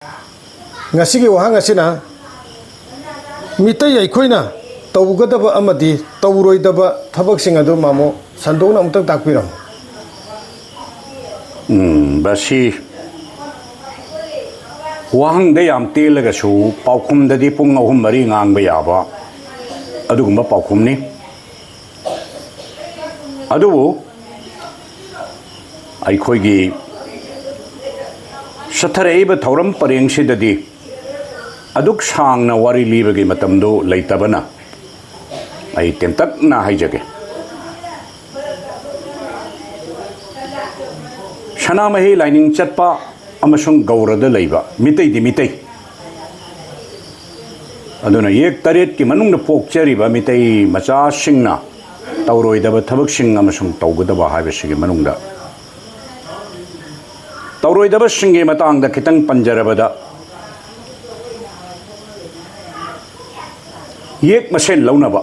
ngasi wahang asina mitai aikoina tawgadaba amadi tawroidaba thabak singadu mamo sandona amtang takpiram basi wahang de yam telaga su paukum da di pung ahum mari ngang ba yaba adugumba paukum ni adubu aikoigi sathare thauram parengsi dadi aduk sangna wari libagi matamdo leitabana ai tentak na haijage shana mahi lining chatpa amasung gaurada leiba mitai di mitai aduna yek taret ki manung na pokchari ba mitai macha singna tawroidaba thabak sing amasung tawgadaba haibasigi manungda tawroidaba singe matangda kitang panjarabada yek masen launaba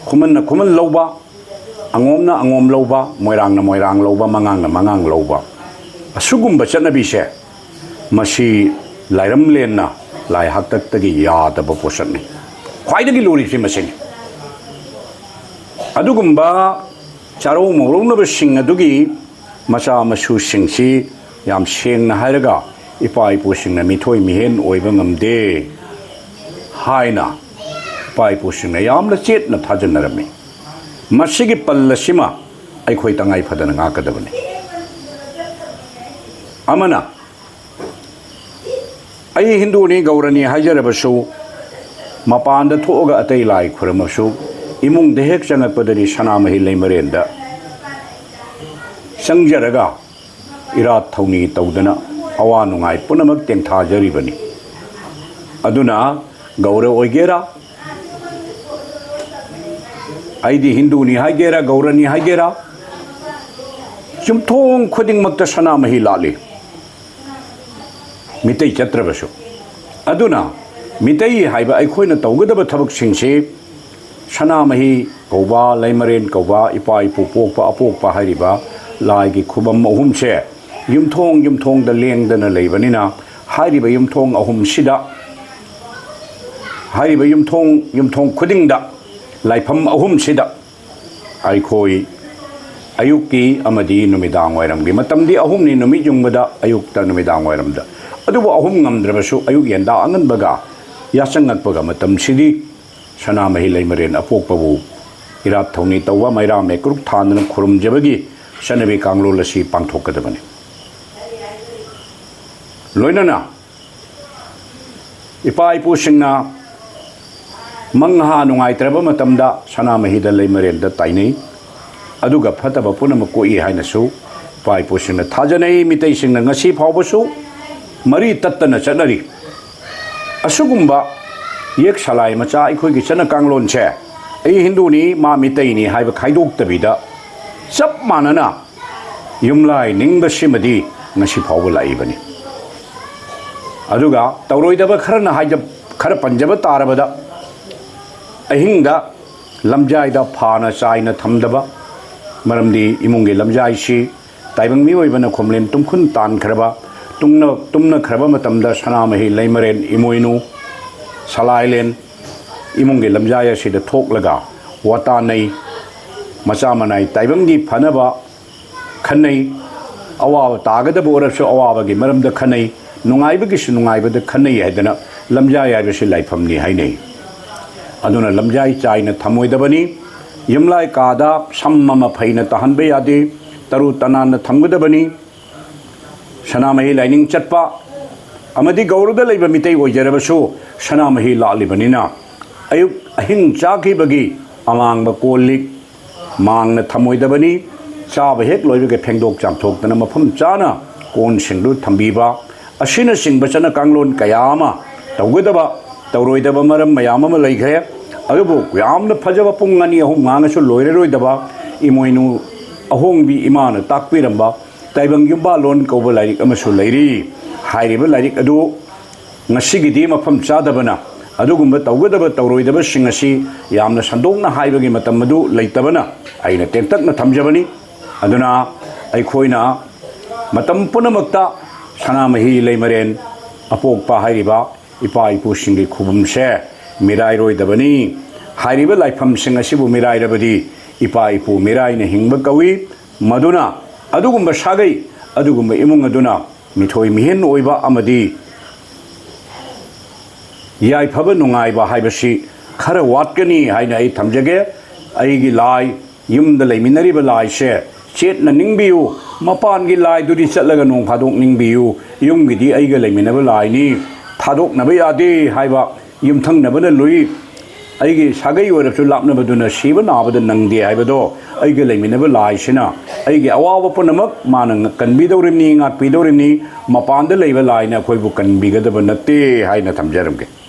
kuman na kuman lauba angom na angom lauba moirang na moirang lauba mangang na mangang lauba asugumba chanabi se masi lairam len na lai haktak tagi yadaba posan ni khwaidagi lori si masen adugumba charo morong na sing adugi macha masu singsi yam seng na hairaga ipai pu sing na mithoi mihen oiba ngamde haina pai pu sing na yam la chet na thajan narami masigi pallasima ai khoi tangai phadana nga kadabani amana ai hindu ni gaurani hajarabasu mapanda thoga atai lai khuramasu imung dehek changat padari sana mahi leimarenda sangjaraga irat thauni tawdana awa nungai punamak tengtha jaribani aduna gaura oigera aidi hindu ni hagera gaura ni hagera chumthong khuding makta sana mahi lali mitai chatrabasu aduna mitai haiba aikhoina tawgadaba thabak singse sana mahi kauba leimaren kauba ipai pu pokpa apokpa hariba laigi khubam ahum che yumthong da lengdana leibanina hariba yumthong ahum sida hariba yumthong khudingda laifam ahum sida aikhoi ayuki amadi numidang wairamgi matamdi ahum ni numi jungbada ayukta numidang wairamda adubu ahum ngamdrabasu ayuk yenda anganbaga yasangakpaga matam sidi sana mahi leimaren apokpabu irat thauni tawwa maira me kruk thanana khurum jabagi sanabi kanglo lasi pangthokadabani loinana ipai pu singna mangha nungai traba matamda sana mahi da leimaren da tainai aduga phataba punama koi haina su pai pu singna thajanai mitai singna ngasi phawbasu mari tattana chanari asugumba yek salai macha ikhoi gi chana kanglon che ai hindu ni ma mitai ni haiba khaidok tabida chap manana yumlai ningba simadi ngasi phawba lai bani aduga tawroidaba kharana haija khara panjaba tarabada ahingda lamjai da phana chaina thamdaba maramdi imungi lamjai si taibang mi oibana khomlem tumkhun tan khraba tumna khraba matamda sana mahi leimaren imoinu salailen imungi lamjaya sida thoklaga wata nei macha manai taibang di phanaba khanai awa tagada borapsu awa gi maramda khanai nungaiba gi sunungaiba da khanai haidana lamjaya bisi laifam ni hainei aduna lamjai chaina thamoidabani yumlai kada sammama phaina tahanbe yade taru tanana thamgadabani sanamahi lining chatpa amadi gaurada leiba mitai oijarabasu sanamahi lalibanina ayuk ahing chaki bagi amangba kolik mangna thamoidabani chaba hek loibage phengdok chamthok tana mafam chana kon singdu thambiba asina singba chana kanglon kayama tawgadaba tawroidaba maram mayama ma leigre adubu yamna phajaba pungani ahum nganga su loireroidaba imoinu ahongbi imana takpiramba taibang yumba lon kawba lairik amasu leiri hairiba lairik adu ngasigidi mafam chadabana adugumba tawgadaba tawroidaba singasi yamna sandokna haibagi matam adu leitabana aina tentakna thamjabani aduna aikhoina matam punamakta sana mahi leimaren ꯑꯄꯣꯛꯄ ꯍꯥꯏꯔꯤꯕ ꯏꯄꯥ ꯏꯄꯨꯁꯤꯡꯒꯤ ꯈꯨꯕꯝꯁꯦ ꯃꯤꯔꯥꯏꯔꯣꯏꯗꯕꯅꯤ ꯍꯥꯏꯔꯤꯕ ꯂꯥꯏꯐꯝꯁꯤꯡ ꯑꯁꯤꯕꯨ ꯃꯤꯔꯥꯏꯔꯕꯗꯤ ꯏꯄꯥ ꯏꯄꯨ ꯃꯤꯔꯥꯏꯅ ꯍꯤꯡꯕ ꯀꯧꯏ ꯃꯗꯨꯅ ꯑꯗꯨꯒꯨꯝꯕ ꯁꯥꯒꯩ ꯑꯗꯨꯒꯨꯝꯕ ꯏꯃꯨꯡ ꯑꯗꯨꯅ ꯃꯤꯊꯣꯏ ꯃꯤꯍꯦꯟ ꯑꯣꯏꯕ ꯑꯃꯗꯤ ꯌꯥꯏꯐꯕ ꯅꯨꯡꯉꯥꯏꯕ ꯍꯥꯏꯕꯁꯤ खरा वाटकनी हाइना आई थमजगे आईगी लाई युमदा लेमिनरिबा लाइसे चेतना निंगबियु मपान गी लाई दुरी चलगा नों फादोक निंगबियु युमगिदी आईगा लेमिनबा लाइनी थादोकनबा यादे हाइबा युमथंगनबना लुई आईगी सागै ओरसु लापनबदुना सिबा नाबदा नंगदे हाइबदो आईगा लेमिनबा लाइसेना आईगी अवाबा पुनमक माना कनबिदौरिनी ngaकपिदौरिनी मपानदा लेबा लाइना अखोइबु कनबिगदबा नते हाइना थमजरमगे